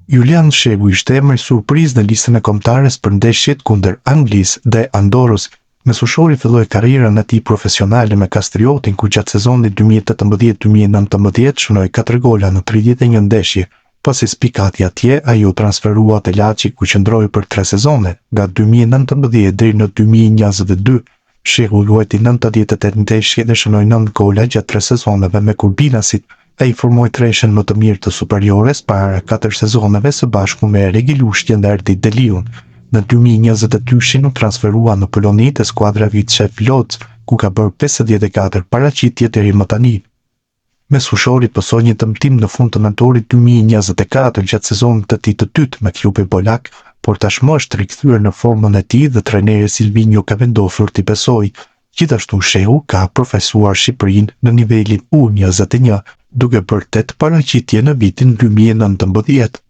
Julian Shehu ishte emri surprizë në listën e kombëtares për ndeshjet kundër Anglisë dhe Andorrës. Mesushori filloi karrierën e tij profesionale me Kastriotin, ku gjatë sezonit 2018-2019 shënoi 4 gola në 31 ndeshje. Pasi spikati atje, ai u transferua te Laçi, ku qëndroi për 3 sezone, nga 2019 deri në 2022. Shehu luajti 98 ndeshje dhe shënoi 9 gola gjatë 3 sezoneve me Kurbinasit. Ai formoi treshën më të mirë të superiores para 4 sezoneve së bashku me Regilushtjen dhe Erdit Deliun. Në 2022 u transferua në Poloni te skuadra Vitesse Lodz, ku ka bërë 54 paraqitje deri më tani. Mesushori pësoi një dëmtim në fund të nëntorit 2024 gjatë sezonit të tij të dytë me klubin polak, por tashmë është rikthyer në formën e tij dhe trajneri Silvinho ka vendosur t'i besojë. Gjithashtu Shehu ka përfaqësuar Shqipërinë në nivelin U21, duke bërë 8 paraqitje në vitin 2019.